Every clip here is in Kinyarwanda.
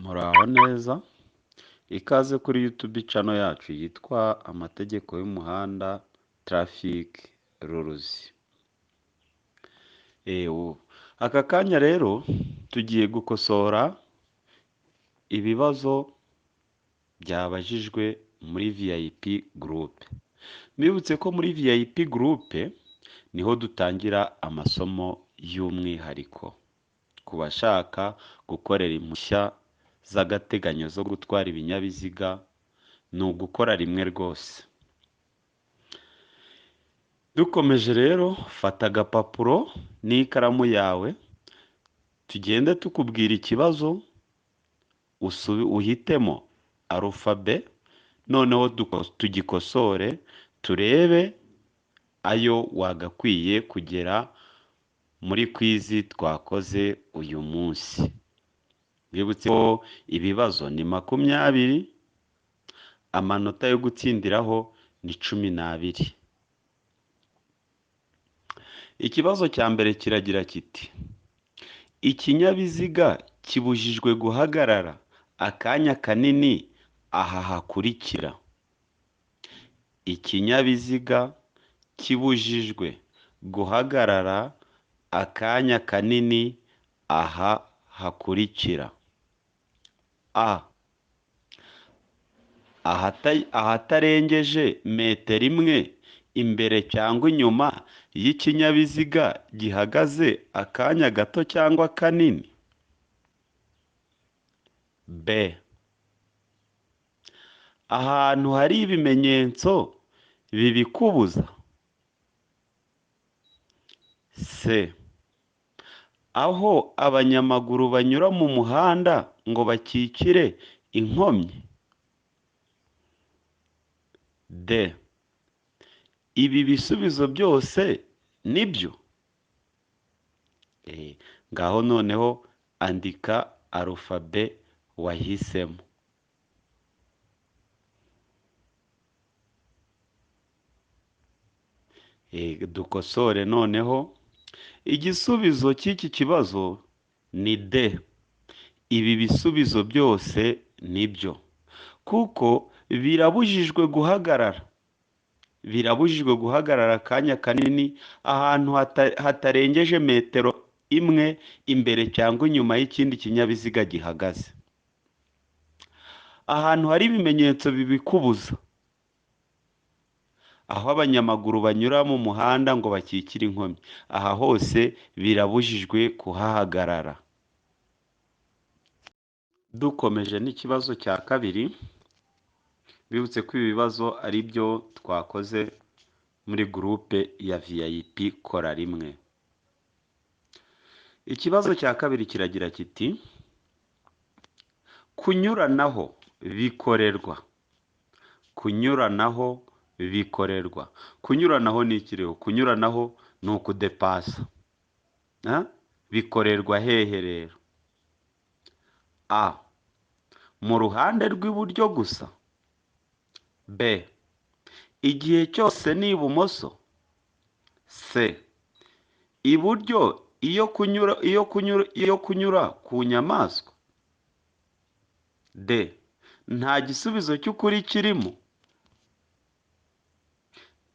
Muraho neza, ikaze kuri YouTube channel yacu yitwa Amategeko y'Umuhanda Traffic Rules. Aka kanya rero tugiye gukosora ibibazo byabajijwe muri VIP group. Mbibutse ko muri VIP group niho dutangira amasomo y'umwihariko ku bashaka gukorera impushya z'agateganyo zo gutwara ibinyabiziga. Ni ugukora rimwe rwose. Dukomeje rero, fata agapapuro n'ikaramu yawe, tugende tukubwira ikibazo, uhitemo arufabe, noneho tugikosore, turebe ayo wagakwiye kugera muri kwizi twakoze uyu munsi. Bibutse ko ibibazo ni 20, amanota yo gutsindiraho ni 12. Ikibazo cya mbere kiragira kiti: ikinyabiziga kibujijwe guhagarara akanya kanini aha hakurikira. Ikinyabiziga kibujijwe guhagarara akanya kanini aha hakurikira. A. Ahatarengeje metero imwe imbere cyangwa inyuma y'ikinyabiziga gihagaze akanya gato cyangwa kanini. B. Ahantu hari ibimenyetso bibikubuza. C. Aho abanyamaguru banyura mu muhanda ngo bakikire inkomyi. D. Ibi bisubizo byose nibyo. Ngaho noneho andika arufabe wahisemo. Dukosore noneho. Igisubizo cy'iki kibazo ni D. Ibi bisubizo byose nibyo, kuko birabujijwe guhagarara. Birabujijwe guhagarara akanya kanini ahantu hatarengeje metero imwe imbere cyangwa inyuma y'ikindi kinyabiziga gihagaze. Ahantu hari ibimenyetso bibikubuza. Aho abanyamaguru banyura mu muhanda ngo bakikire inkomyi. Aha hose birabujijwe kuhahagarara. Dukomeje n'ikibazo cya kabiri. Bibutse ko ibi bibazo ari byo twakoze muri groupe ya VIP kora rimwe. Ikibazo cya kabiri kiragira kiti: kunyuranaho bikorerwa. Kunyuranaho bikorerwa. Kunyuranaho ni iki rero? Kunyuranaho ni ukudepasa. Bikorerwa hehe rero? A. Mu ruhande rw'iburyo gusa. B. Igihe cyose ni ibumoso. C. Iburyo iyo kunyura ku nyamaswa. D. Nta gisubizo cy'ukuri kirimo.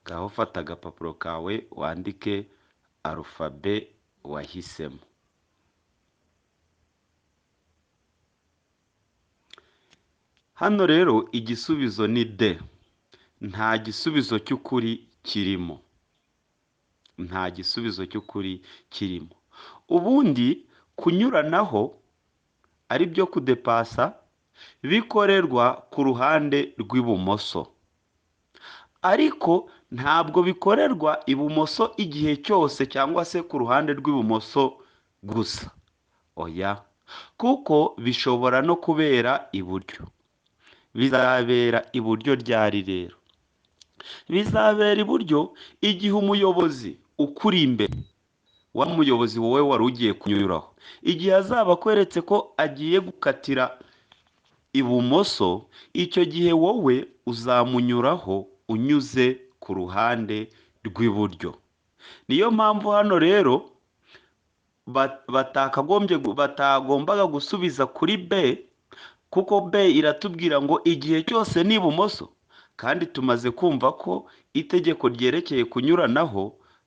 Ngaho fata agapapuro kawe wandike arufabe wahisemo. Hano rero igisubizo ni D. Nta gisubizo cy'ukuri kirimo. Nta gisubizo cy'ukuri kirimo. Ubundi kunyuranaho ari byo kudepasa bikorerwa ku ruhande rw'ibumoso. Ariko ntabwo bikorerwa ibumoso igihe cyose cyangwa se ku ruhande rw'ibumoso gusa. Oya, kuko bishobora no kubera iburyo. Bizabera iburyo ryari rero? Bizabera iburyo igihe umuyobozi ukuri imbere, wa muyobozi wowe wari ugiye kunyuraho, igihe azaba akweretse ko agiye gukatira ibumoso, icyo gihe wowe uzamunyuraho unyuze ku ruhande rw'iburyo. Niyo mpamvu hano rero batagombaga gusubiza kuri B, kuko B iratubwira ngo igihe cyose ni ibumoso, kandi tumaze kumva ko itegeko ryerekeye kunyuranaho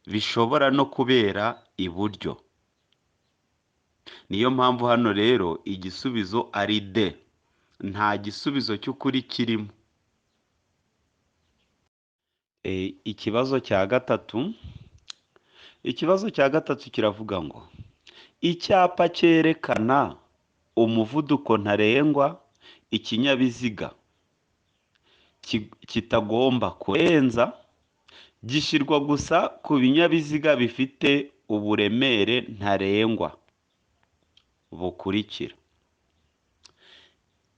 bishobora no kubera iburyo. Niyo mpamvu hano rero igisubizo ari D, nta gisubizo cy'ukuri kirimo. Ikibazo cya gatatu, kiravuga ngo icyapa cyerekana umuvuduko ntarengwa ikinyabiziga kitagomba kurenza gishyirwa gusa ku binyabiziga bifite uburemere ntarengwa bukurikira.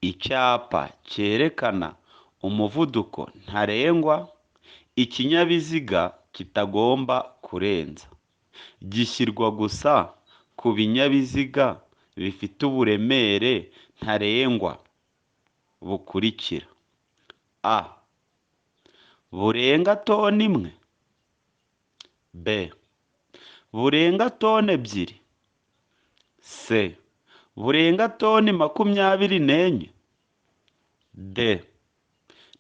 Icyapa cyerekana umuvuduko ntarengwa ikinyabiziga kitagomba kurenza gishyirwa gusa ku binyabiziga bifite uburemere ntarengwa bukurikira. A, burenga toni imwe. B, burenga toni ebyiri. C, burenga toni 24. D,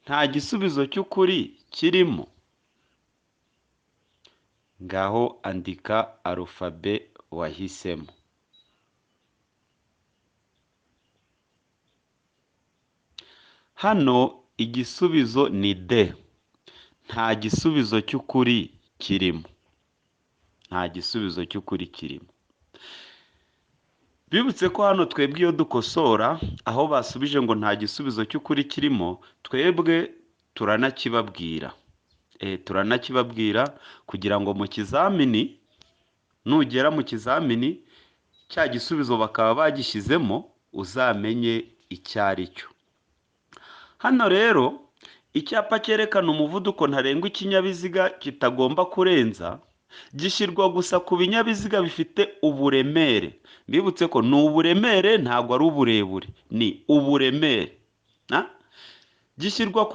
nta gisubizo cy'ukuri kirimo. Ngaho andika alufabe wahisemo. Hano igisubizo ni D, nta gisubizo cy'ukuri kirimo. Bibutse ko hano twebwe iyo dukosora aho basubije ngo nta gisubizo cy'ukuri kirimo, twebwe turanakibabwira. Kugira ngo mu kizamini, nugera mu kizamini cya gisubizo bakaba bagishyizemo uzamenye icyo ari cyo. Hano rero icyapa cyerekana umuvuduko ntarengwa ikinyabiziga kitagomba kurenza gishyirwa gusa ku binyabiziga bifite uburemere. Mbibutse ko ni uburemere, ntabwo ari uburebure, ni uburemere. Gishyirwa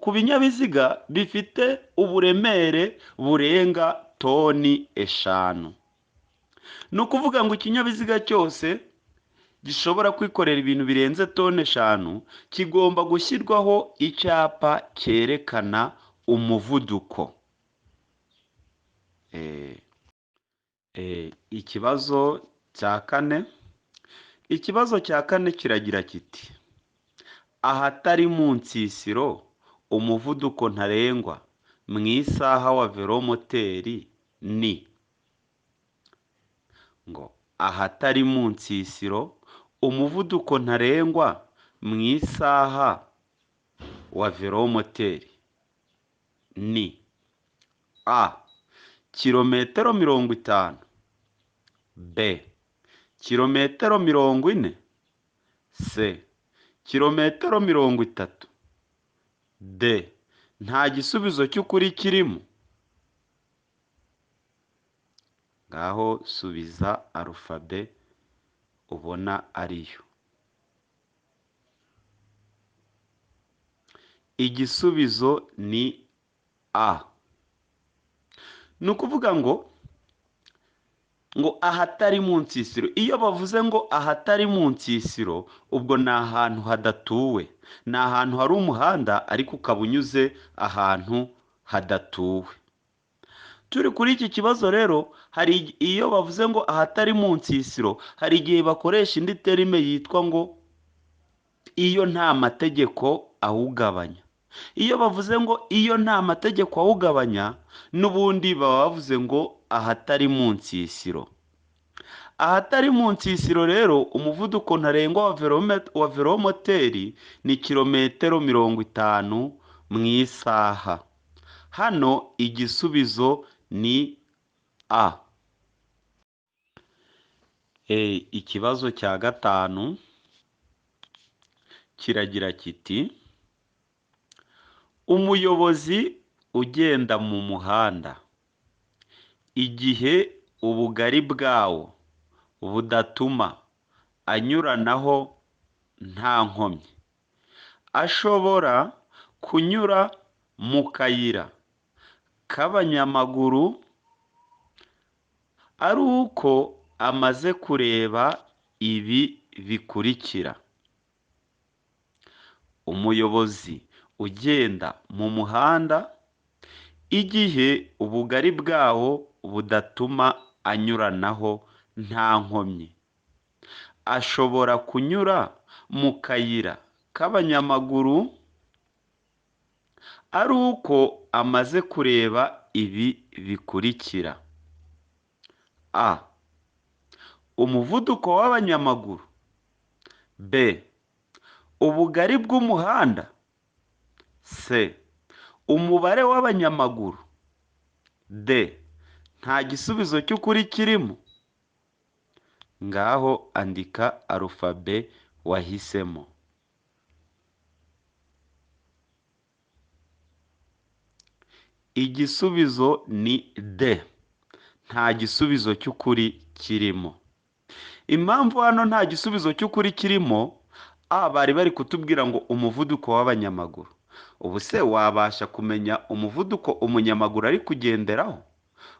ku binyabiziga bifite uburemere burenga toni 5. Ni ukuvuga ngo ikinyabiziga cyose gishobora kwikorera ibintu birenze toni 5 kigomba gushyirwaho icyapa cyerekana umuvuduko. Ikibazo cya kane kiragira kiti ahatari mu nsisiro umuvuduko ntarengwa mu isaha wa velomoteri ni. Ngo ahatari mu nsisiro umuvuduko ntarengwa mu isaha wa velomoteri ni A, kilometero 50. B, kilometero 40. C, kilometero 30. D, nta gisubizo cy'ukuri kirimo. Ngaho subiza alufabe ubona ariyo. Igisubizo ni A. Ni ukuvuga ngo ahatari mu nsisiro. Iyo bavuze ngo ahatari mu nsisiro, ubwo ni ahantu hadatuwe, ni ahantu hari umuhanda ariko ukaba unyuze ahantu hadatuwe. Turi kuri iki kibazo rero, iyo bavuze ngo ahatari mu nsisiro, hari igihe bakoresha indi terime yitwa ngo iyo nta mategeko awugabanya. Iyo bavuze ngo iyo nta mategeko awugabanya, n'ubundi baba bavuze ngo ahatari mu nsisiro. Ahatari mu nsisiro rero umuvuduko ntarengwa wa velomoteri ni kilometero 50 mu isaha. Hano igisubizo ni A. Ikibazo cya gatanu kiragira kiti umuyobozi ugenda mu muhanda igihe ubugari bwawo budatuma anyuranaho nta nkomyi ashobora kunyura mu kayira k'abanyamaguru ari uko amaze kureba ibi bikurikira. umuyobozi ugenda mu muhanda igihe ubugari bwawo budatuma anyuranaho nta nkomyi. Ashobora kunyura mu kayira k'abanyamaguru ari uko amaze kureba ibi bikurikira: A. Umuvuduko w'abanyamaguru. B. Ubugari bw'umuhanda. C. Umubare w'abanyamaguru. D. Nta gisubizo cy'ukuri kirimo. Ngaho andika alufabe wahisemo. Igisubizo ni D. Nta gisubizo cy'ukuri kirimo. Impamvu hano nta gisubizo cy'ukuri kirimo, bari bari kutubwira ngo umuvuduko w'abanyamaguru. Ubu se wabasha kumenya umuvuduko umunyamaguru ari kugenderaho?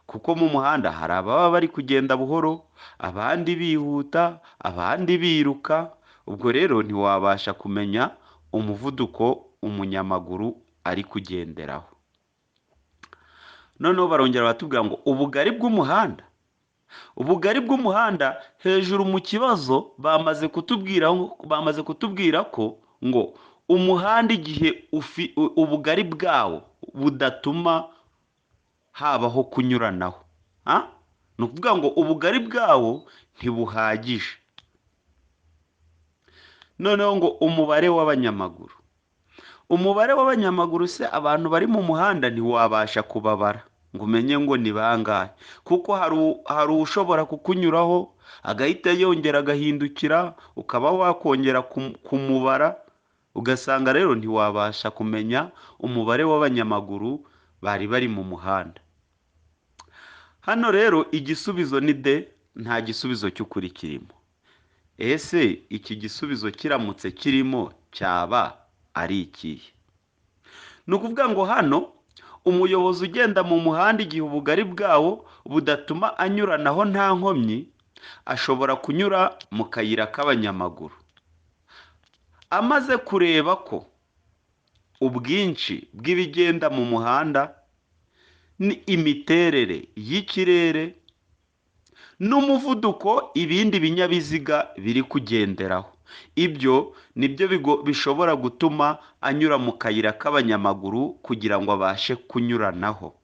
Kuko mu muhanda hari ababa bari kugenda buhoro, abandi bihuta, abandi biruka. Ubwo rero ntiwabasha kumenya umuvuduko umunyamaguru ari kugenderaho. Noneho barongera batubwira ngo ubugari bw'umuhanda. Ubugari bw'umuhanda hejuru mu kibazo bamaze kutubwira ko ngo umuhanda igihe ubugari bwawo budatuma habaho kunyuranaho. Ni ukuvuga ngo ubugari bwawo ntibuhagije. Noneho ngo umubare w'abanyamaguru. Umubare w'abanyamaguru se abantu bari mu muhanda ntiwabasha kubabara ngo umenye ngo ni bangahe, kuko hari ushobora kukunyuraho agahita yongera agahindukira, ukaba wakongera kumubara, ugasanga rero ntiwabasha kumenya umubare w'abanyamaguru bari bari mu muhanda. Hano rero igisubizo ni D. Nta gisubizo cy'ukuri kirimo. Ese iki gisubizo kiramutse kirimo cyaba ari ikihe? Ni ukuvuga ngo hano umuyobozi ugenda mu muhanda igihe ubugari bwawo budatuma anyuranaho nta nkomyi, ashobora kunyura mu kayira k'abanyamaguru. Amaze kureba ko ubwinshi bw'ibigenda mu muhanda ni imiterere y'ikirere n'umuvuduko ibindi binyabiziga biri kugenderaho, ibyo nibyo bishobora gutuma anyura mu kayira k'abanyamaguru kugira ngo abashe kunyuranaho.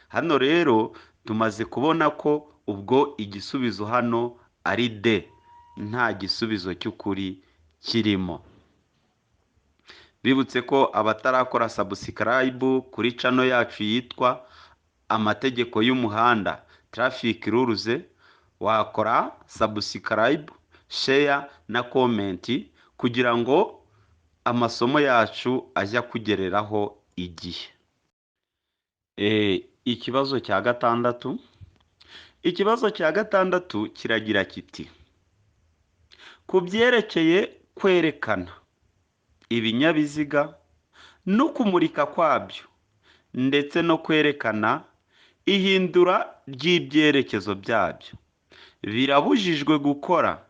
Hano rero tumaze kubona ko ubwo igisubizo hano ari D. Nta gisubizo cy'ukuri kirimo. Bibutse ko abatarakora subscribe kuri channel yacu yitwa Amategeko y'Umuhanda, Traffic Rules, wakora subscribe, share na comment kugira ngo amasomo yacu ajya kugereraho igihe. Ikibazo cya gatandatu. Ikibazo cya gatandatu kiragira kiti: ku byerekeye kwerekana ibinyabiziga no kumurika kwabyo ndetse no kwerekana ihindura ry'ibyerekezo byabyo, birabujijwe gukora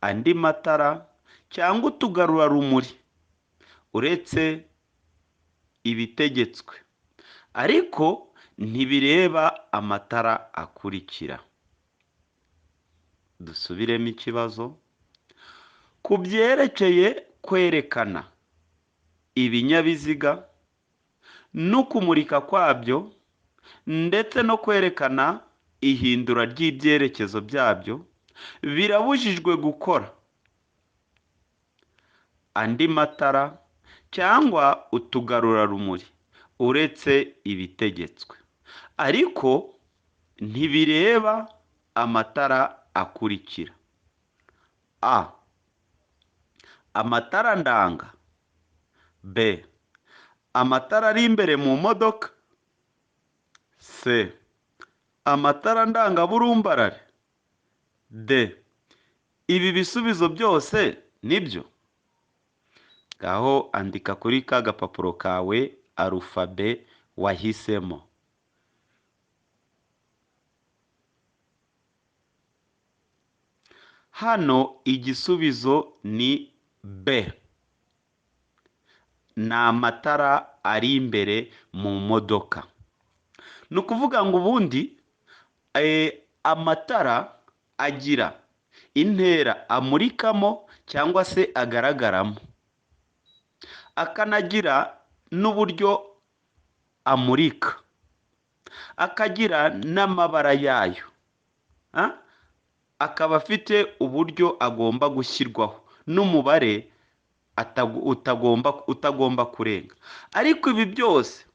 andi matara cyangwa utugarurarumuri uretse ibitegetswe, ariko ntibireba amatara akurikira. Dusubiremo ikibazo. Ku byerekeye kwerekana ibinyabiziga no kumurika kwabyo ndetse no kwerekana ihindura ry'ibyerekezo byabyo, birabujijwe gukora andi matara cyangwa utugarurarumuri uretse ibitegetswe, ariko ntibireba amatara akurikira: A. Amatara ndanga. B. Amatara ari imbere mu modoka. C. Amatara ndangaburumbarare. D. Ibi bisubizo byose nibyo. Ngaho andika kuri ka gapapuro kawe alufabe wahisemo. Hano igisubizo ni B. ni amatara ari imbere mu modoka. Ni ukuvuga ngo ubundi amatara agira intera amurikamo cyangwa se agaragaramo, akanagira n'uburyo amurika, akagira n'amabara yayo, akaba afite uburyo agomba gushyirwaho n'umubare utagomba kurenga. Ariko ibi byose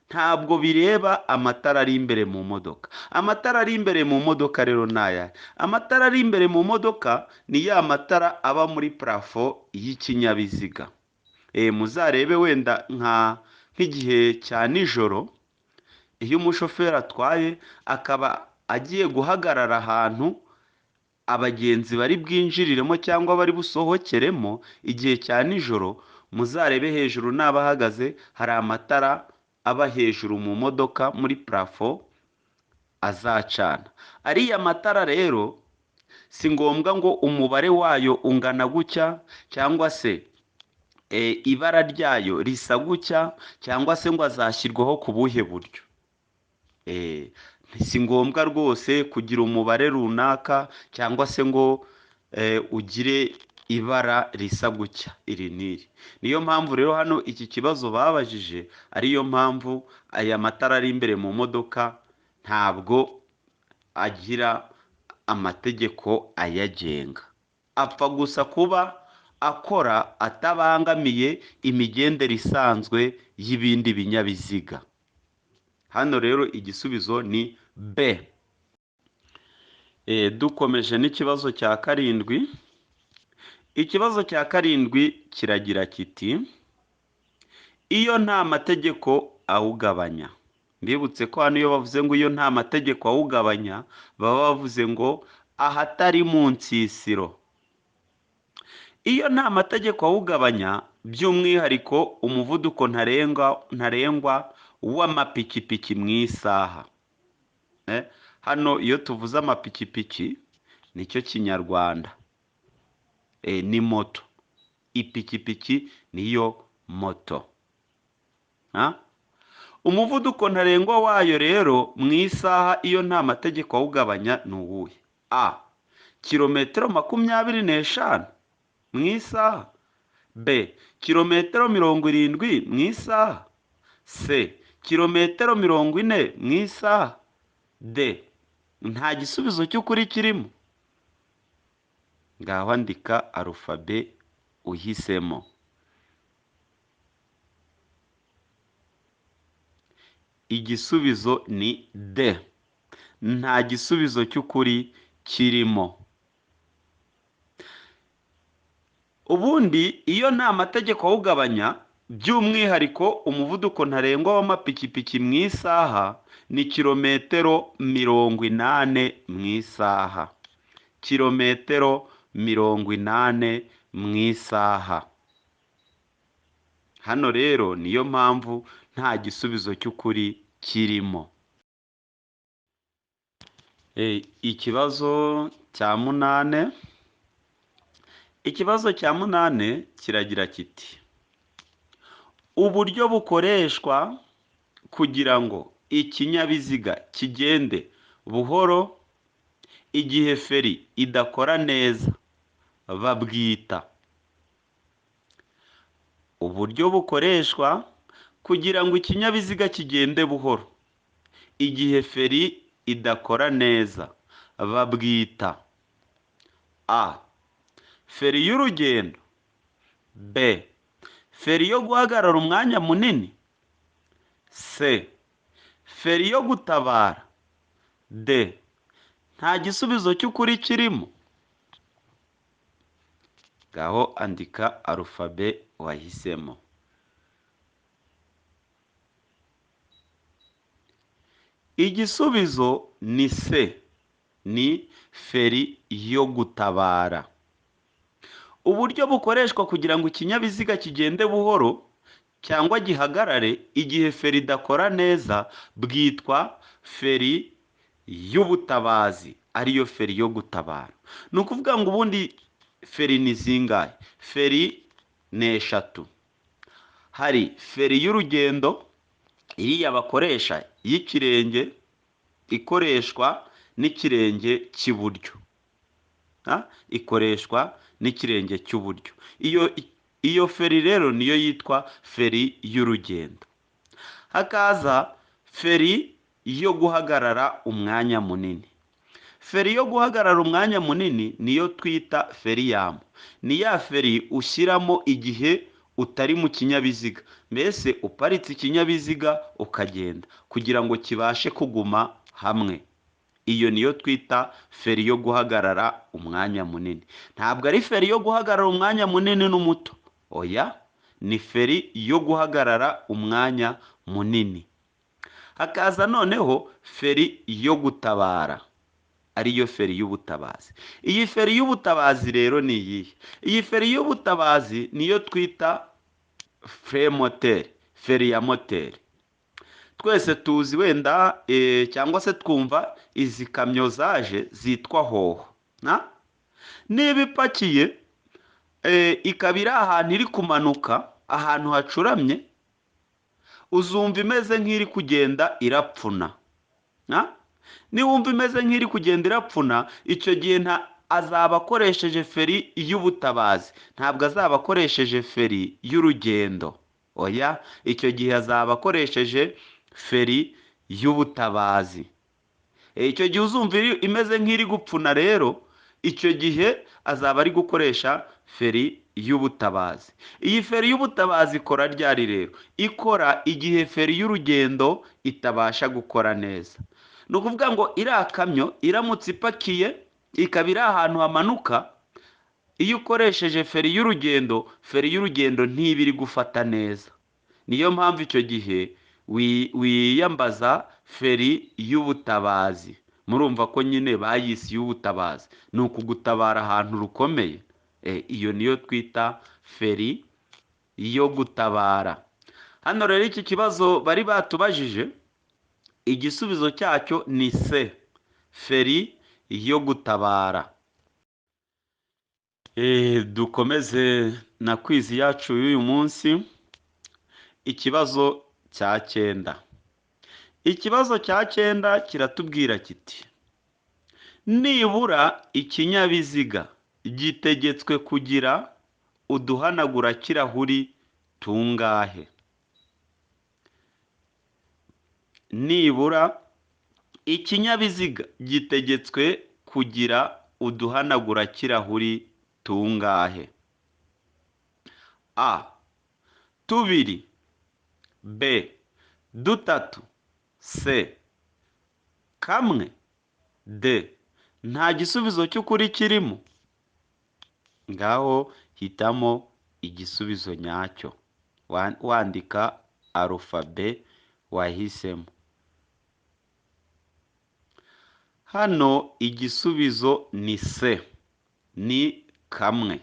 ntabwo bireba amatara ari imbere mu modoka. Amatara ari imbere mu modoka rero ni ayahe? Amatara ari imbere mu modoka ni ya matara aba muri parafo y'ikinyabiziga. Muzarebe wenda nk'igihe cya nijoro, iyo umushoferi atwaye akaba agiye guhagarara ahantu abagenzi bari bwinjiriremo cyangwa bari busohokeremo, igihe cya nijoro muzarebe hejuru n'abahagaze hari amatara aba hejuru mu modoka muri parafo azacana. Ariya matara rero si ngombwa ngo umubare wayo ungana gutya cyangwa se ibara ryayo risa gutya cyangwa se ngo azashyirwaho ku buhe buryo. Si ngombwa rwose kugira umubare runaka cyangwa se ngo ugire ibara risa gutya iri n'iri. Niyo mpamvu rero hano iki kibazo babajije, ariyo mpamvu aya matara ari imbere mu modoka ntabwo agira amategeko ayagenga, apfa gusa kuba akora atabangamiye imigendere isanzwe y'ibindi binyabiziga. Hano rero igisubizo ni B. Dukomeje n'ikibazo cya karindwi. Ikibazo cya karindwi kiragira kiti iyo nta mategeko awugabanya. Mbibutse ko hano iyo bavuze ngo iyo nta mategeko awugabanya baba bavuze ngo ahatari mu nsisiro. Iyo nta mategeko awugabanya, by'umwihariko umuvuduko ntarengwa w'amapikipiki mu isaha. Hano iyo tuvuze amapikipiki nicyo kinyarwanda, ni moto. Ipikipiki niyo moto. Umuvuduko ntarengwa wayo rero mu isaha iyo nta mategeko awugabanya ni uwuhe? A. Kilometero 25 mu isaha. B. Kilometero 70 mu isaha. C. Kilometero 40 mu isaha. D. Nta gisubizo cy'ukuri kirimo. Ngaho andika arufabe uhisemo. Igisubizo ni D. Nta gisubizo cy'ukuri kirimo. Ubundi iyo nta mategeko awugabanya, by'umwihariko umuvuduko ntarengwa w'amapikipiki mu isaha ni kilometero 80 mu isaha. Kilometero 80 mu isaha. Hano rero niyo mpamvu nta gisubizo cy'ukuri kirimo. Ikibazo cya 8. Ikibazo cya 8 kiragira kiti uburyo bukoreshwa kugira ngo ikinyabiziga kigende buhoro igihe feri idakora neza babwita. Uburyo bukoreshwa kugira ngo ikinyabiziga kigende buhoro igihe feri idakora neza babwita. A. Feri y'urugendo. B. Feri yo guhagarara umwanya munini. C. Feri yo gutabara. D. Nta gisubizo cy'ukuri kirimo. Ngaho andika arufabe wahisemo. Igisubizo ni C. Ni feri yo gutabara. Uburyo bukoreshwa kugira ngo ikinyabiziga kigende buhoro cyangwa gihagarare igihe feri idakora neza bwitwa feri y'ubutabazi, ariyo feri yo gutabara. Ni ukuvuga ngo ubundi feri ni zingahe? Feri ni 3. hari feri y'urugendo, iriya bakoresha y'ikirenge, ikoreshwa n'ikirenge cy'iburyo. Ikoreshwa n'ikirenge cy'uburyo. Iyo feri rero niyo yitwa feri y'urugendo. Hakaza feri yo guhagarara umwanya munini. Feri yo guhagarara umwanya munini niyo twita feriyamu. Ni ya feri ushyiramo igihe utari mu kinyabiziga, mbese uparitse ikinyabiziga ukagenda kugira ngo kibashe kuguma hamwe. Iyo niyo twita feri yo guhagarara umwanya munini. Ntabwo ari feri yo guhagarara umwanya munini n'umuto, oya, ni feri yo guhagarara umwanya munini. Hakaza noneho feri yo gutabara, ariyo feri y'ubutabazi. Iyi feri y'ubutabazi rero ni iyihe? Iyi feri y'ubutabazi niyo twita moteri, feri ya moteri. Twese tuzi wenda cyangwa se twumva izi kamyo zaje zitwa hoho. Niba ipakiye ikaba iri ahantu iri kumanuka, ahantu hacuramye, uzumva imeze nk'iri kugenda irapfuna. Niwumva imeze nk'iri kugenda irapfuna, icyo gihe azaba akoresheje feri y'ubutabazi, ntabwo azaba akoresheje feri y'urugendo, oya, icyo gihe azaba akoresheje feri y'ubutabazi. Icyo gihe uzumva imeze nk'iri gupfuna rero, icyo gihe azaba ari gukoresha feri y'ubutabazi. Iyi feri y'ubutabazi ikora ryari rero? Ikora igihe feri y'urugendo itabasha gukora neza. Ni ukuvuga ngo iriya kamyo iramutse ipakiye ikaba iri ahantu hamanuka, iyo ukoresheje feri y'urugendo ntiba iri gufata neza. Niyo mpamvu icyo gihe wiyambaza feri y'ubutabazi. Murumva ko nyine bayise y'ubutabazi, ni ukugutabara ahantu rukomeye. Iyo niyo twita feri yo gutabara. Hano rero iki kibazo bari batubajije, igisubizo cyacyo ni C, feri yo gutabara. Dukomeze na kwizi yacu y'uyu munsi. Ikibazo cya 9. Ikibazo cya 9 kiratubwira kiti: nibura ikinyabiziga gitegetswe kugira uduhanagura kirahuri tungahe? Nibura ikinyabiziga gitegetswe kugira uduhanagura kirahuri tungahe? A, 2, B, 3, C, 1, D. Nta gisubizo cy'ukuri kirimo. Ngaho hitamo igisubizo nyacyo, wandika arufabe wahisemo. Hano igisubizo ni C, ni 1.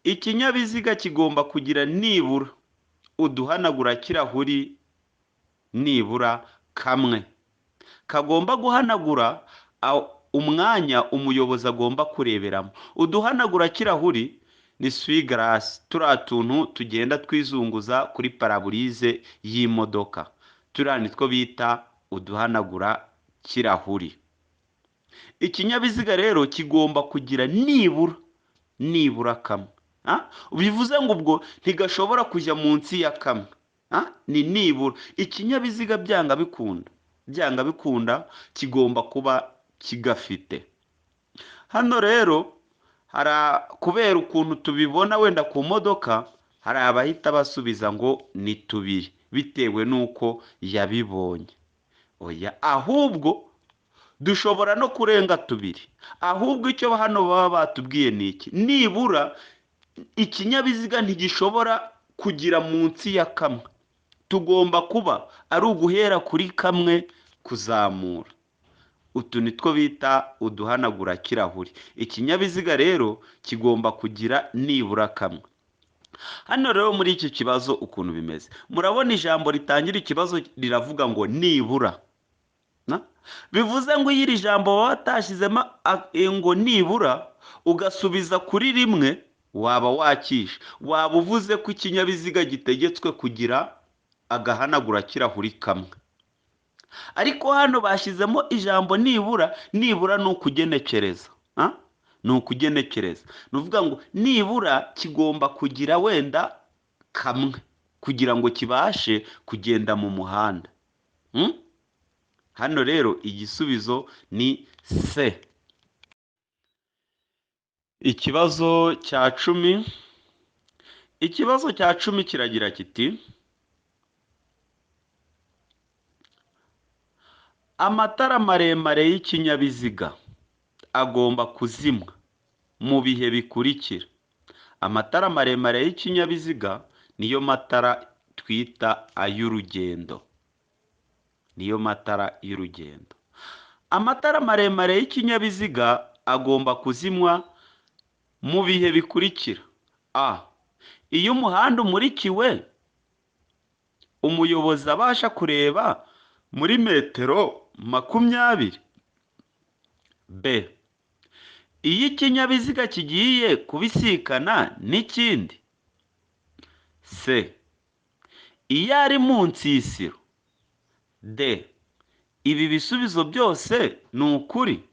Ikinyabiziga kigomba kugira nibura uduhanagura kirahuri nibura 1. Kagomba guhanagura umwanya umuyobozi agomba kureberamo. Uduhanagura kirahuri ni swigarasi, turiya tuntu tugenda twizunguza kuri paraburize y'imodoka, turiya nitwo bita uduhanagura kirahuri. Ikinyabiziga rero kigomba kugira nibura 1. Bivuze ngo ubwo ntigashobora kujya munsi ya 1. Ni nibura. Ikinyabiziga byanga bikunda kigomba kuba kigafite. Hano rero kubera ukuntu tubibona wenda ku modoka, hari abahita basubiza ngo ni 2 bitewe n'uko yabibonye. Oya, ahubwo dushobora no kurenga 2. Ahubwo icyo hano baba batubwiye ni iki: nibura ikinyabiziga ntigishobora kugira munsi ya 1. Tugomba kuba ari uguhera kuri 1 kuzamura. Utu nitwo bita uduhanagura kirahuri. Ikinyabiziga rero kigomba kugira nibura 1. Hano rero muri iki kibazo ukuntu bimeze, murabona ijambo ritangira ikibazo riravuga ngo nibura. Bivuze ngo iri jambo watashyizemo ngo nibura ugasubiza kuri 1, waba wakishe, waba uvuze ko ikinyabiziga gitegetswe kugira agahanagura kirahuri kamwe. Ariko hano bashyizemo ijambo nibura, nibura ni ukugenekereza. Ni ukugenekereza, ni ukuvuga ngo nibura kigomba kugira wenda kamwe kugira ngo kibashe kugenda mu muhanda. Hano rero igisubizo ni C. Ikibazo cya 10. Ikibazo cya 10 kiragira kiti: amatara maremare y'ikinyabiziga agomba kuzimwa mu bihe bikurikira. Amatara maremare y'ikinyabiziga niyo matara twita ay'urugendo. Niyo matara y'urugendo. Amatara maremare y'ikinyabiziga agomba kuzimwa mu bihe bikurikira. A. Iyo umuhanda umurikiwe, umuyobozi abasha kureba muri metero 20. B. Iyo ikinyabiziga kigiye kubisikana n'ikindi. C. Iyo ari mu nsisiro. D. Ibi bisubizo byose ni ukuri.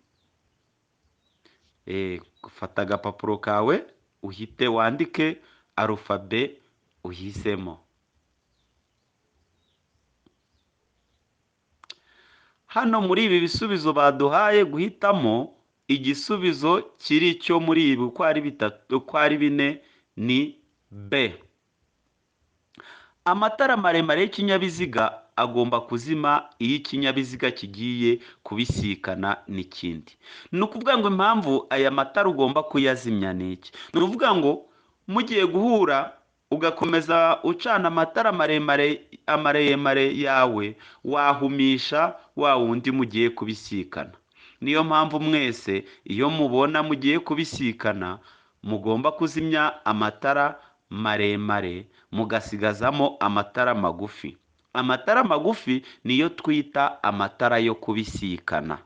Fata agapapuro kawe uhite wandike arufabe uhisemo. Hano muri ibi bisubizo baduhaye guhitamo, igisubizo kiri cyo muri ibi uko ari 4 ni B. Amatara maremare y'ikinyabiziga agomba kuzima iyo ikinyabiziga kigiye kubisikana n'ikindi. Ni ukuvuga ngo impamvu aya matara ugomba kuyazimya ni iki? Ni ukuvuga ngo mugiye guhura ugakomeza ucana amatara maremare yawe, wahumisha wa wundi mugiye kubisikana. Niyo mpamvu mwese iyo mubona mugiye kubisikana mugomba kuzimya amatara maremare mugasigazamo amatara magufi. Amatara magufi niyo twita amatara yo kubisikana.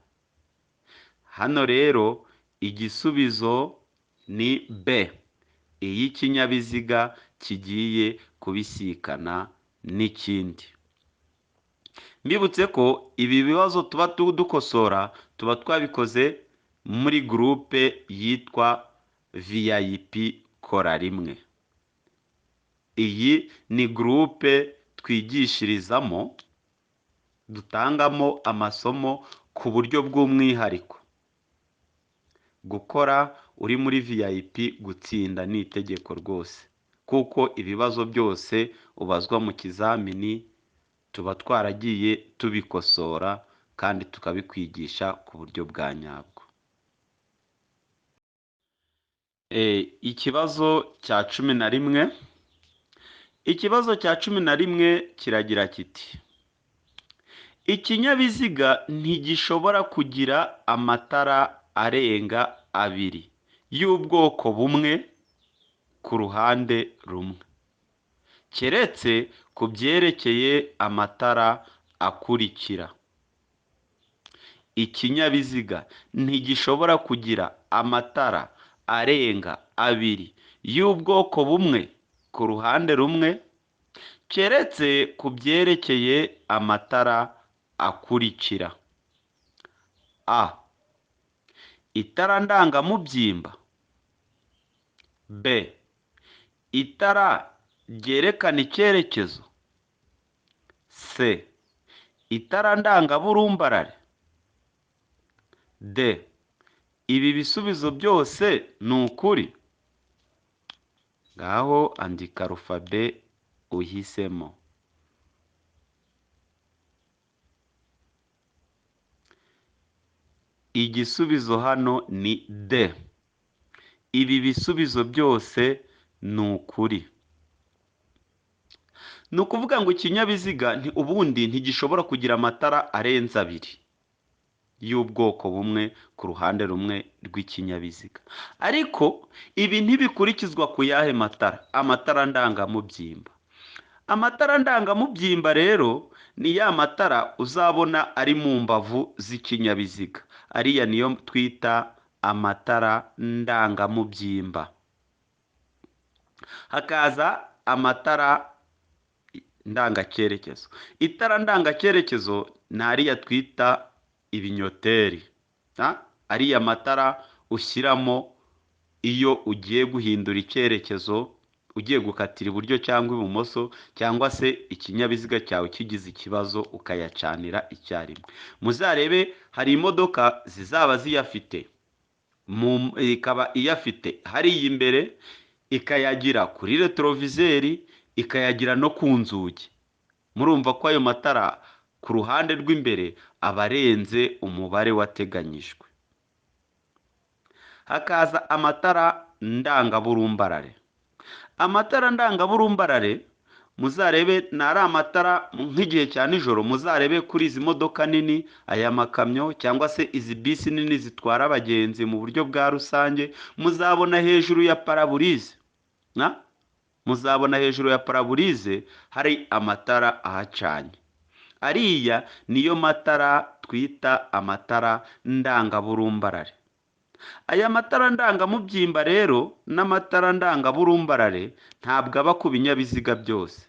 Hano rero igisubizo ni B. Iyo ikinyabiziga kigiye kubisikana n'ikindi. Mbibutse ko ibi bibazo tuba dukosora tuba twabikoze muri groupe yitwa VIP kora rimwe. Iyi ni groupe twigishirizamo, dutangamo amasomo ku buryo bw'umwihariko. Gukora uri muri VIP gutsinda ni itegeko rwose, kuko ibibazo byose ubazwa mu kizamini tuba twaragiye tubikosora kandi tukabikwigisha ku buryo bwa nyabwo. Ikibazo cya 11. Ikibazo cya 11 kiragira kiti: ikinyabiziga ntigishobora kugira amatara arenga 2 y'ubwoko bumwe ku ruhande rumwe, keretse ku byerekeye amatara akurikira. Ikinyabiziga ntigishobora kugira amatara arenga 2 y'ubwoko bumwe ku ruhande rumwe, keretse ku byerekeye amatara akurikira. A. Itara ndangamubyimba. B. Itara ryerekana icyerekezo. C. Itara ndangaburumbarare. D. Ibi bisubizo byose ni ukuri. Ngaho andika arufabe uhisemo. Igisubizo hano ni D. Ibi bisubizo byose ni ukuri. Ni ukuvuga ngo ikinyabiziga ubundi ntigishobora kugira amatara arenze 2 y'ubwoko bumwe ku ruhande rumwe rw'ikinyabiziga. Ariko ibi ntibikurikizwa ku yahe matara? Amatara ndangamubyimba. Amatara ndangamubyimba rero ni ya matara uzabona ari mu mbavu z'ikinyabiziga. Ariya niyo twita amatara ndangamubyimba. hakaza amatara ndangacyerekezo. Itara ndangacyerekezo ni ariya twita ibinyoteri, ariya matara ushyiramo iyo ugiye guhindura icyerekezo, ugiye gukatira iburyo cyangwa ibumoso, cyangwa se ikinyabiziga cyawe kigize ikibazo ukayacanira icyarimwe. Muzarebe hari imodoka zizaba ziyafite, ikaba iyafite hariya imbere, ikayagira kuri retroviseri, ikayagira no ku nzugi. Murumva ko ayo matara ku ruhande rw'imbere aba arenze umubare wateganyijwe. Hakaza amatara ndangaburumbarare. Amatara ndangaburumbarare muzarebe ni ari amatara nk'igihe cya nijoro, muzarebe kuri izi modoka nini, aya makamyo cyangwa se izi bisi nini zitwara abagenzi mu buryo bwa rusange, muzabona hejuru ya paraburize, muzabona hejuru ya paraburize hari amatara ahacanye. Ariya niyo matara twita amatara ndangaburumbarare. Aya matara ndangamubyimba rero n'amatara ndangaburumbarare ntabwo aba ku binyabiziga byose,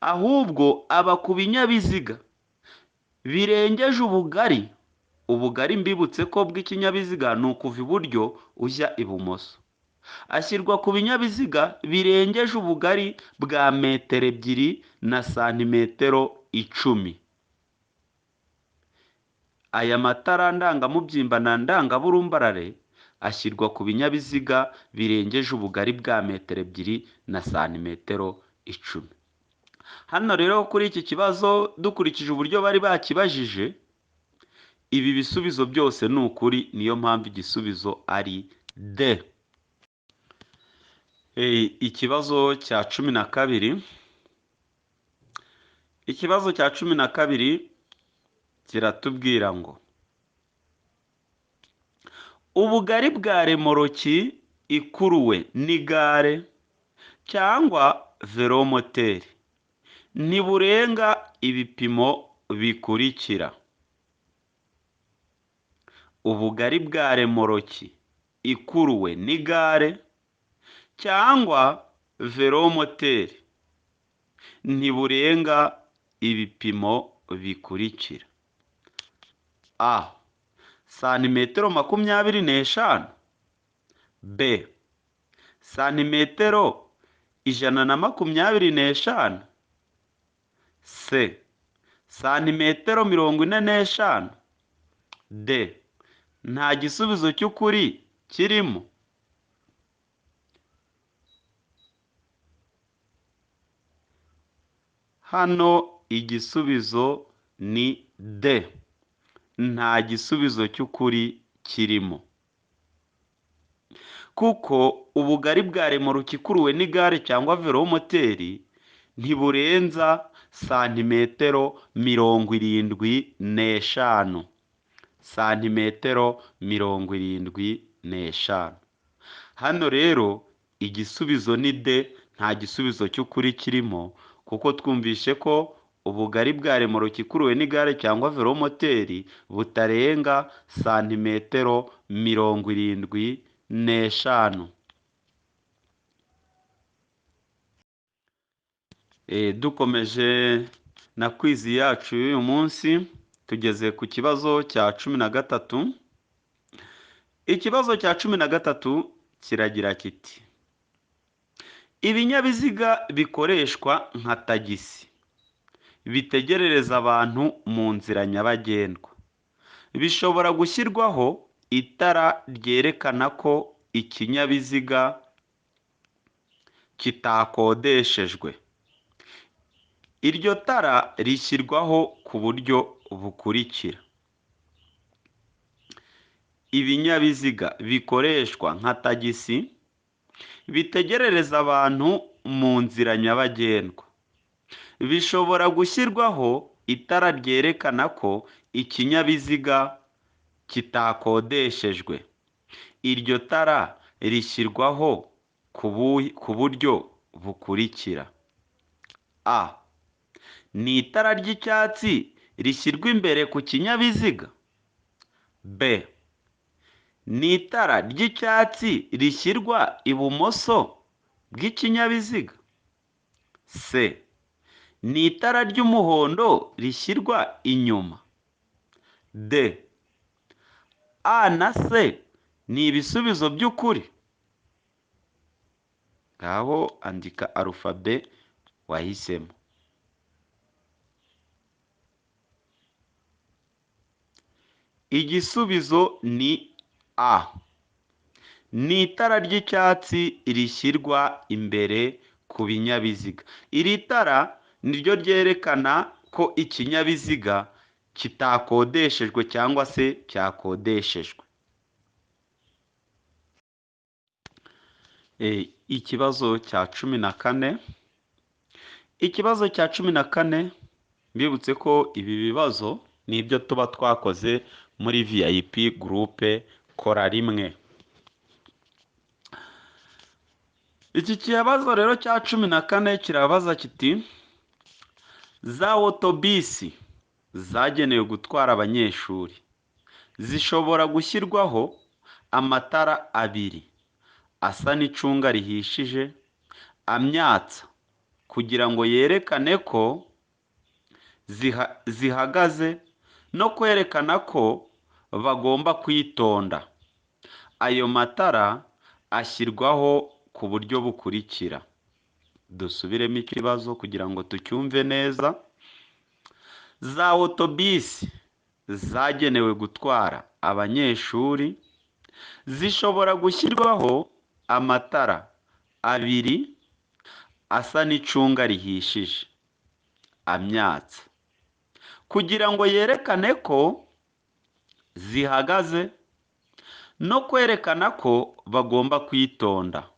ahubwo aba ku binyabiziga birengeje ubugari. Ubugari mbibutse ko bw'ikinyabiziga ni ukuva iburyo ujya ibumoso. Ashyirwa ku binyabiziga birengeje ubugari bwa metero 2 na santimetero 10. Aya matara ndangamubyimba na ndangaburumbarare ashyirwa ku binyabiziga birengeje ubugari bwa metero 2 na santimetero 10. Hano rero kuri iki kibazo dukurikije uburyo bari bakibajije, ibi bisubizo byose ni ukuri, niyo mpamvu igisubizo ari D. Ikibazo cya 12. Ikibazo cya 12 kiratubwira ngo ubugari bwa remoroki ikuruwe n'igare cyangwa velomoteri ntiburenga ibipimo bikurikira. Ubugari bwa remoroki ikuruwe n'igare cyangwa velomoteri ntiburenga ibipimo bikurikira. A. santimetero 25. B. santimetero 125. C. santimetero 45. D. nta gisubizo cy'ukuri kirimo. Hano igisubizo ni D. Nta gisubizo cy'ukuri kirimo, kuko ubugari bwa remoroki ikuruwe n'igare cyangwa velomoteri ntiburenza santimetero 75. Santimetero 75. Hano rero igisubizo ni D. Nta gisubizo cy'ukuri kirimo, kuko twumvishe ko ubugari bwa remoroki ikuruwe n'igare cyangwa velomoteri butarenga santimetero 75. Dukomeje na kwizi yacu y'uyu munsi, tugeze ku kibazo cya 13. Ikibazo cya 13 kiragira kiti ibinyabiziga bikoreshwa nka tagisi bitegerereza abantu mu nzira nyabagendwa bishobora gushyirwaho itara ryerekana ko ikinyabiziga kitakodeshejwe. Iryo tara rishyirwaho ku buryo bukurikira. Ibinyabiziga bikoreshwa nka tagisi bitegerereza abantu mu nzira nyabagendwa bishobora gushyirwaho itara ryerekana ko ikinyabiziga kitakodeshejwe. Iryo tara rishyirwaho ku buryo bukurikira. A. ni itara ry'icyatsi rishyirwa imbere ku kinyabiziga. B. ni itara ry'icyatsi rishyirwa ibumoso bw'ikinyabiziga? C. Ni itara ry'umuhondo rishyirwa inyuma? D. A na C ni ibisubizo by'ukuri? Ngaho andika alufabe wahisemo. Igisubizo ni A. Ni itara ry'icyatsi rishyirwa imbere ku binyabiziga. Iri tara niryo ryerekana ko ikinyabiziga kitakodeshejwe cyangwa se cyakodeshejwe. Ikibazo cya 14. Ikibazo cya 14 mbibutse ko ibi bibazo ni ibyo tuba twakoze muri VIP groupe kora rimwe. Iki kibazo rero cya 14 kirabaza kiti za autobisi zagenewe gutwara abanyeshuri zishobora gushyirwaho amatara abiri asa n'icunga rihishije amyatsa kugira ngo yerekane ko zihagaze no kwerekana ko bagomba kwitonda. Ayo matara ashyirwaho ku buryo bukurikira. Dusubiremo ikibazo kugira ngo tucyumve neza. Za autobisi zagenewe gutwara abanyeshuri zishobora gushyirwaho amatara abiri asa n'icunga rihishije amyatsa kugira ngo yerekane ko zihagaze no kwerekana ko bagomba kwitonda.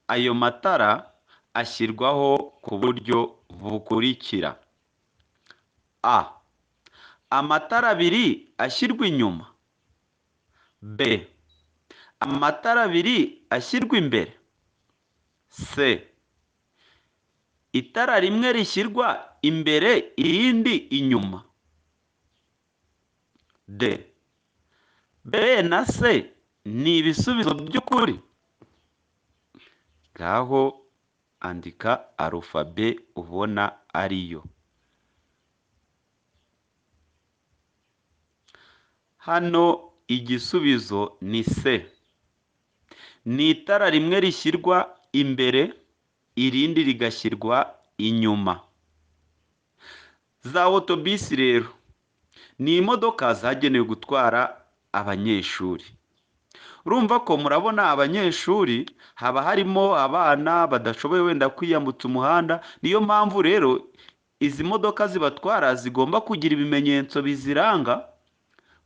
Ayo matara ashyirwaho ku buryo bukurikira. A. Amatara abiri ashyirwa inyuma. B. Amatara abiri ashyirwa imbere. C. Itara rimwe rishyirwa imbere irindi inyuma. D. B na C ni ibisubizo by'ukuri? Ngaho andika alufabe ubona ariyo. Hano igisubizo ni C. Ni itara rimwe rishyirwa imbere irindi rigashyirwa inyuma. Za autobisi rero ni imodoka zagenewe gutwara abanyeshuri. Urumva ko murabona abanyeshuri haba harimo abana badashoboye wenda kwiyambutsa umuhanda. Niyo mpamvu rero izi modoka zibatwara zigomba kugira ibimenyetso biziranga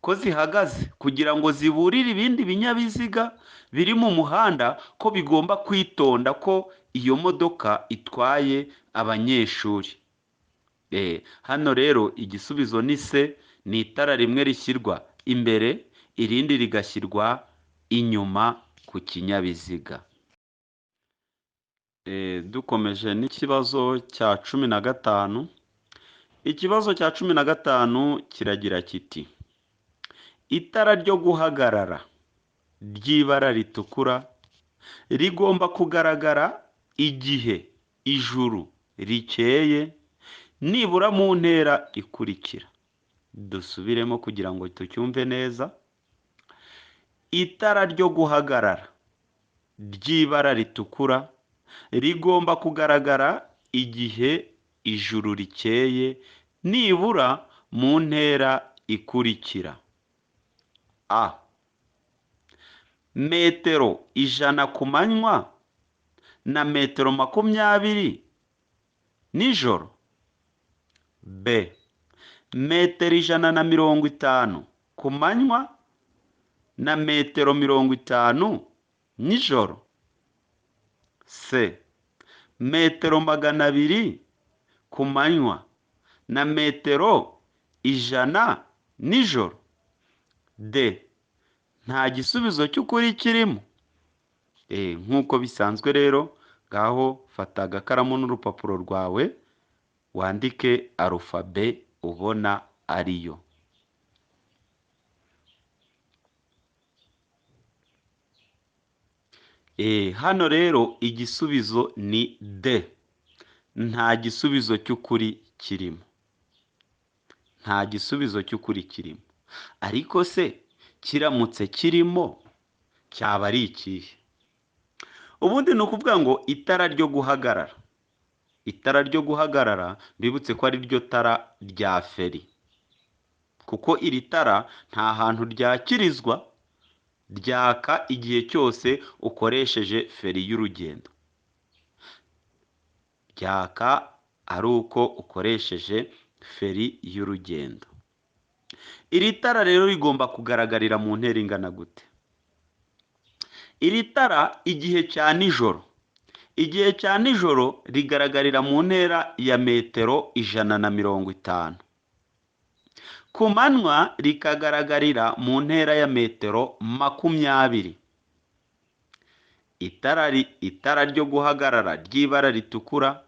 ko zihagaze kugira ngo ziburire ibindi binyabiziga biri mu muhanda ko bigomba kwitonda ko iyo modoka itwaye abanyeshuri. Hano rero igisubizo ni C. Ni itara rimwe rishyirwa imbere irindi rigashyirwa inyuma ku kinyabiziga. Dukomeje n'ikibazo cya 15. Ikibazo cya 15 kiragira kiti itara ryo guhagarara ry'ibara ritukura rigomba kugaragara igihe ijuru rikeye nibura mu ntera ikurikira. Dusubiremo kugira ngo tucyumve neza. Itara ryo guhagarara ry'ibara ritukura rigomba kugaragara igihe ijuru rikeye nibura mu ntera ikurikira. A. Metero 100 ku manywa na metero 20 nijoro. B. Metero 150 ku manywa na metero 50 nijoro. C. Metero 200 ku manywa na metero 100 nijoro. D. Nta gisubizo cy'ukuri kirimo. Nk'uko bisanzwe rero ngaho fata agakaramu n'urupapuro rwawe wandike alufabe ubona ariyo. Hano rero igisubizo ni D. Nta gisubizo cy'ukuri kirimo. Nta gisubizo cy'ukuri kirimo. Ariko se kiramutse kirimo cyaba ari ikihe? Ubundi ni ukuvuga ngo itara ryo guhagarara. Itara ryo guhagarara bibutse ko ari ryo tara rya feri. Kuko iri tara nta hantu ryakirizwa, ryaka igihe cyose ukoresheje feri y'urugendo. Ryaka ari uko ukoresheje feri y'urugendo. Iri tara rero rigomba kugaragarira mu ntera ingana gute? Iri tara igihe cya nijoro. Igihe cya nijoro rigaragarira mu ntera ya metero 150. Ku manywa rikagaragarira mu ntera ya metero 20. Itara ryo guhagarara ry'ibara ritukura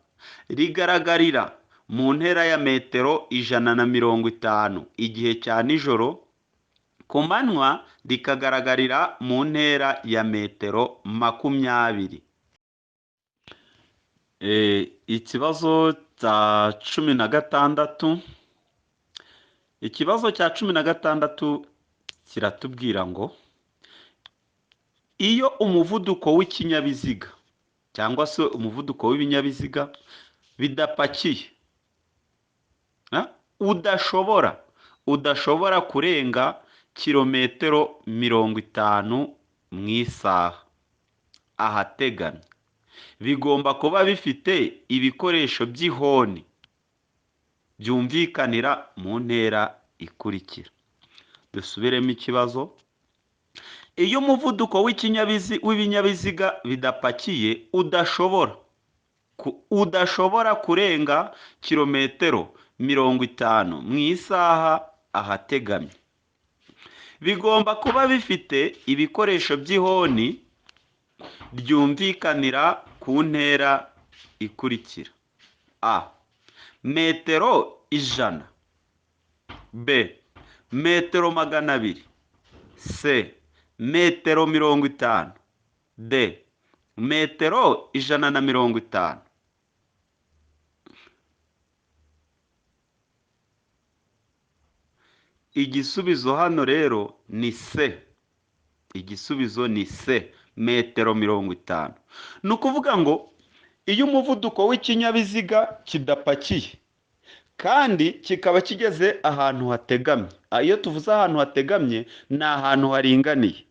rigaragarira mu ntera ya metero 150 igihe cya nijoro. Ku manywa rikagaragarira mu ntera ya metero 20. Ikibazo cya 16. Ikibazo cya 16 kiratubwira ngo iyo umuvuduko w'ikinyabiziga cyangwa se umuvuduko w'ibinyabiziga bidapakiye udashobora kurenga kilometero 50 mu isaha ahateganye, bigomba kuba bifite ibikoresho by'ihoni byumvikanira mu ntera ikurikira. Dusubiremo ikibazo. Iyo umuvuduko w'ibinyabiziga bidapakiye udashobora kurenga kilometero 50 mu isaha ahateganye, bigomba kuba bifite ibikoresho by'ihoni byumvikanira ku ntera ikurikira: A. Metero 100. B. Metero 200. C. Metero 50. D. Metero 150. Igisubizo hano rero ni C. Igisubizo ni C, metero 50. Ni ukuvuga ngo iyo umuvuduko w'ikinyabiziga kidapakiye kandi kikaba kigeze ahantu hategamye, iyo tuvuze ahantu hategamye ni ahantu haringaniye,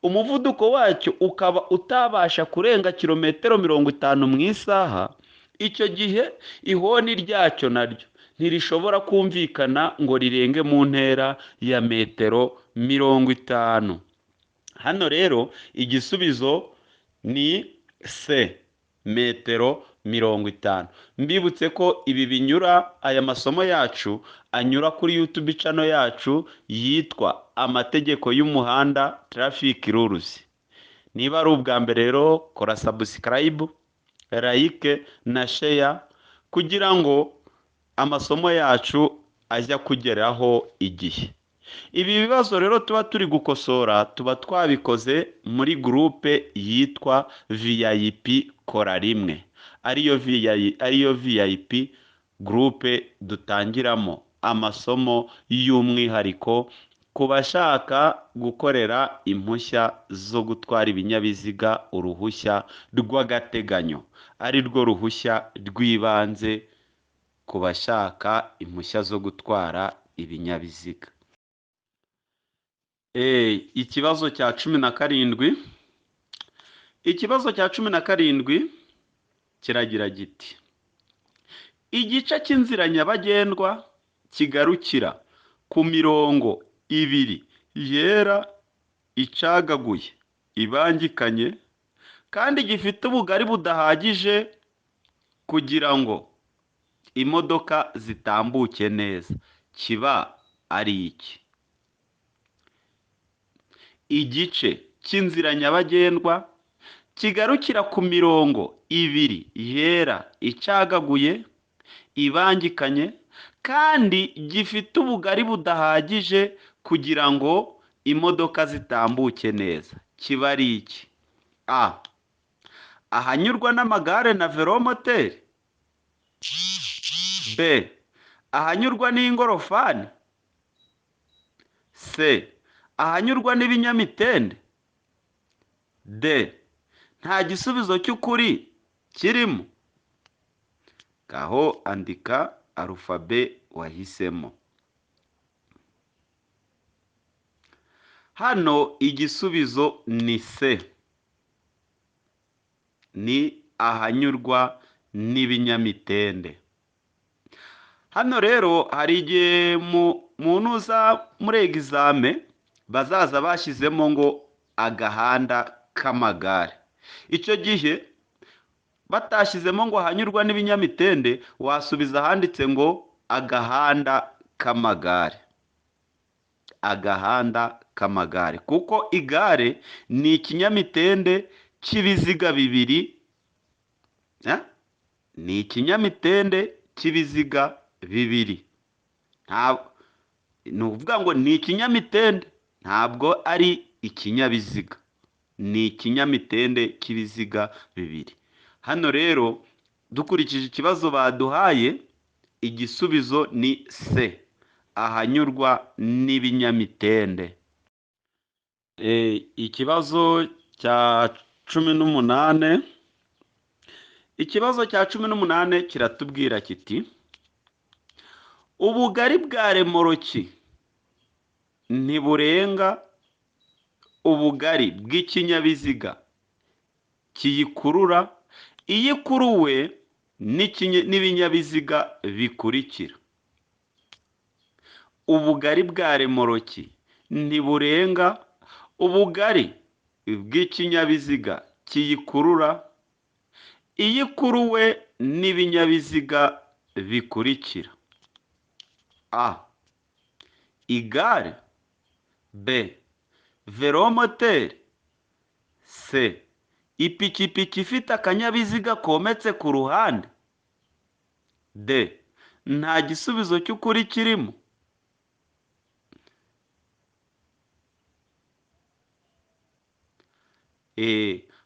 umuvuduko wacyo ukaba utabasha kurenga kilometero 50 mu isaha, icyo gihe ihoni ryacyo naryo ntirishobora kumvikana ngo rirenge mu ntera ya metero 50. Hano rero igisubizo ni C, metero 50. Mbibutse ko ibi binyura, aya masomo yacu anyura kuri YouTube channel yacu yitwa Amategeko y'Umuhanda, Traffic Rules. Niba ari ubwa mbere rero kora subscribe, like na share kugira ngo amasomo yacu ajya kugeraho igihe. Ibi bibazo rero tuba turi gukosora tuba twabikoze muri groupe yitwa VIP Kora Rimwe, ariyo VIP groupe dutangiramo amasomo y'umwihariko ku bashaka gukorera impushya zo gutwara ibinyabiziga, uruhushya rw'agateganyo, ari rwo ruhushya rw'ibanze ku bashaka impushya zo gutwara ibinyabiziga. Ikibazo cya 17. Ikibazo cya 17 kiragira giti: igice cy'inzira nyabagendwa kigarukira ku mirongo 2 yera icagaguye ibangikanye kandi gifite ubugari budahagije kugira ngo imodoka zitambuke neza, kiba ari iki? Igice cy'inzira nyabagendwa kigarukira ku mirongo 2 yera icagaguye ibangikanye kandi gifite ubugari budahagije kugira ngo imodoka zitambuke neza, kiba ari iki? A. ahanyurwa n'amagare na velomoteri? B, ahanyurwa n'ingorofani? C, ahanyurwa n'ibinyamitende? D, nta gisubizo cy'ukuri kirimo? Ngaho andika alufabe wahisemo. Hano igisubizo ni C, ni ahanyurwa n'ibinyamitende. Hano rero hari igihe muntu uza muri egizame bazaza bashyizemo ngo agahanda k'amagare. Icyo gihe batashyizemo ngo hanyurwa n'ibinyamitende, wasubiza ahanditse ngo agahanda k'amagare. Agahanda k'amagare, kuko igare ni ikinyamitende cy'ibiziga bibiri. Ni ikinyamitende cy'ibiziga bibiri. Ni ukuvuga ngo ni ikinyamitende, ntabwo ari ikinyabiziga. Ni ikinyamitende cy'ibiziga bibiri. Hano rero dukurikije ikibazo baduhaye, igisubizo ni C, ahanyurwa n'ibinyamitende. Ikibazo cya 18. Ikibazo cya 18 kiratubwira kiti: ubugari bwa remoroki ntiburenga ubugari bw'ikinyabiziga kiyikurura iyo ikuruwe n'ibinyabiziga bikurikira. Ubugari bwa remoroki ntiburenga ubugari bw'ikinyabiziga kiyikurura iyo ikuruwe n'ibinyabiziga bikurikira: A, igare; B, velomoteri; C, ipikipiki ifite akanyabiziga kometse ku ruhande; D, nta gisubizo cy'ukuri kirimo.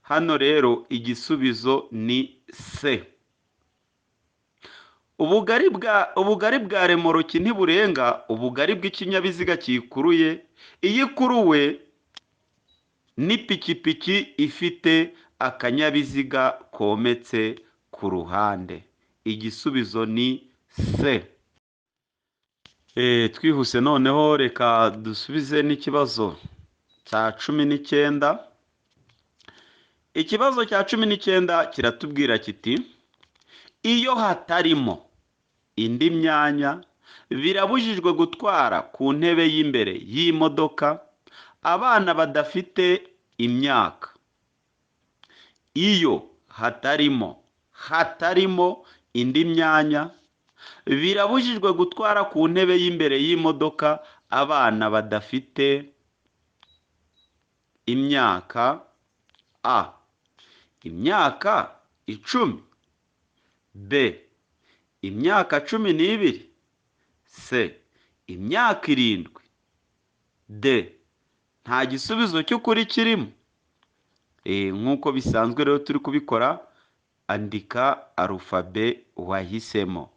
Hano rero igisubizo ni C. Ubugari bwa remoroki ntiburenga ubugari bw'ikinyabiziga kiyikuruye iyo ikuruwe n'ipikipiki ifite akanyabiziga kometse ku ruhande. Igisubizo ni C. Twihuse noneho reka dusubize n'ikibazo cya 19. Ikibazo cya 19 kiratubwira kiti: iyo hatarimo indi myanya birabujijwe gutwara ku ntebe y'imbere y'imodoka abana badafite imyaka. Iyo hatarimo indi myanya birabujijwe gutwara ku ntebe y'imbere y'imodoka abana badafite imyaka: A, imyaka 10; B, imyaka 12; C, imyaka 7; D, nta gisubizo cy'ukuri kirimo. Nk'uko bisanzwe rero turi kubikora, andika alufabe wahisemo.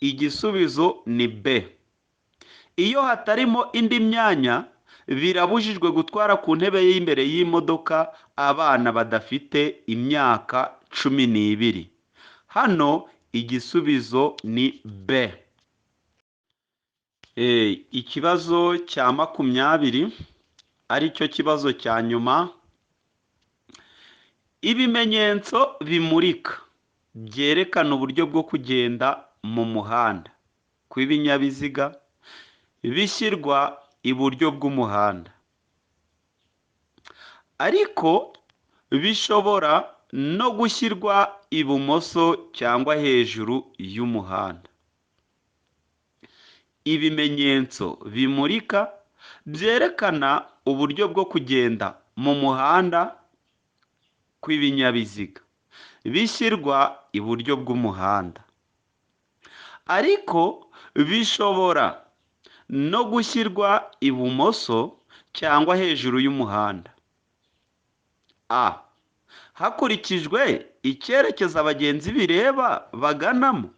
Igisubizo ni B. Iyo hatarimo indi myanya birabujijwe gutwara ku ntebe y'imbere y'imodoka abana badafite imyaka 12. Hano igisubizo ni B. Ikibazo cya 20 aricyo kibazo cya nyuma: ibimenyetso bimurika byerekana uburyo bwo kugenda mu muhanda kw'ibinyabiziga bishyirwa iburyo bw'umuhanda, ariko bishobora no gushyirwa ibumoso cyangwa hejuru y'umuhanda. Ibimenyetso bimurika byerekana uburyo bwo kugenda mu muhanda kw'ibinyabiziga bishyirwa iburyo bw'umuhanda, ariko bishobora no gushyirwa ibumoso cyangwa hejuru y'umuhanda. A. Hakurikijwe icyerekezo abagenzi bireba baganamo.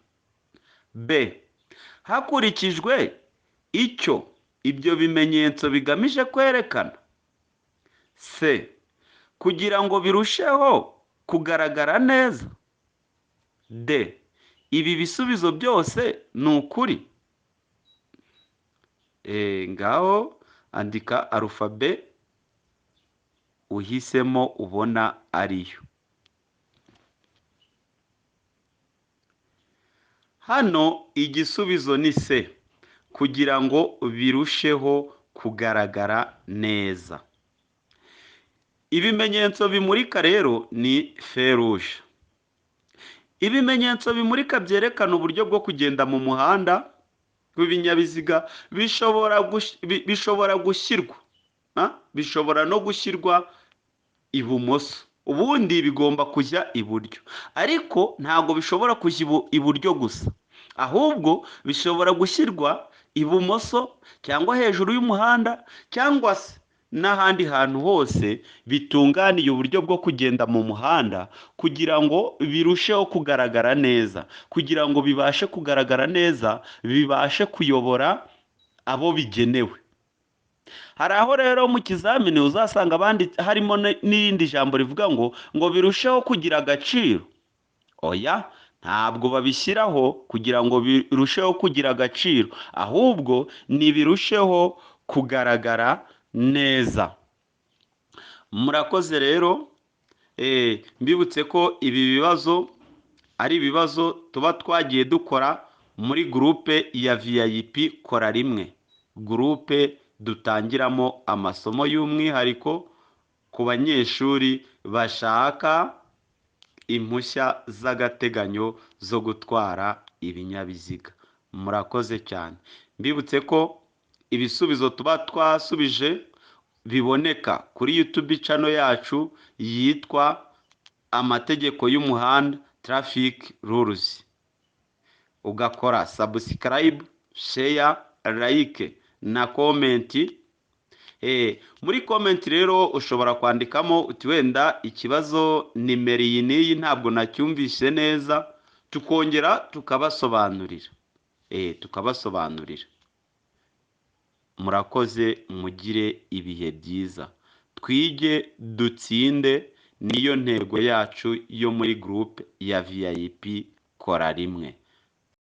B. Hakurikijwe icyo ibyo bimenyetso bigamije kwerekana. C. Kugira ngo birusheho kugaragara neza. D. Ibi bisubizo byose ni ukuri. Ngaho andika arufabe uhisemo ubona ariyo. Hano igisubizo ni C. Kugira ngo birusheho kugaragara neza. Ibimenyetso bimurika rero ni feruje. Ibimenyetso bimurika byerekana uburyo bwo kugenda mu muhanda w'ibinyabiziga bishobora gushyirwa, bishobora no gushyirwa ibumoso, ubundi bigomba kujya iburyo, ariko ntabwo bishobora kujya iburyo gusa, ahubwo bishobora gushyirwa ibumoso cyangwa hejuru y'umuhanda cyangwa se n'ahandi hantu hose bitunganiye uburyo bwo kugenda mu muhanda, kugira ngo birusheho kugaragara neza, kugira ngo bibashe kugaragara neza, bibashe kuyobora abo bigenewe. Hari aho rero mu kizamini uzasanga harimo n'irindi jambo rivuga ngo birusheho kugira agaciro. Oya, ntabwo babishyiraho kugira ngo birusheho kugira agaciro, ahubwo ni birusheho kugaragara neza. Murakoze rero, mbibutse ko ibi bibazo ari ibibazo tuba twagiye dukora muri gurupe ya VIP Kora Rimwe, gurupe dutangiramo amasomo y'umwihariko ku banyeshuri bashaka impushya z'agateganyo zo gutwara ibinyabiziga. Murakoze cyane. Mbibutse ko ibisubizo tuba twasubije biboneka kuri YouTube channel yacu yitwa Amategeko y'Umuhanda Traffic Rules. Ugakora subscribe, share, like na comment. Muri comment rero ushobora kwandikamo uti wenda ikibazo nimero iyi n'iyi ntabwo nacyumvise neza, tukongera tukabasobanurira. Murakoze, mugire ibihe byiza. Twige dutsinde niyo ntego yacu yo muri groupe ya VIP Kora Rimwe.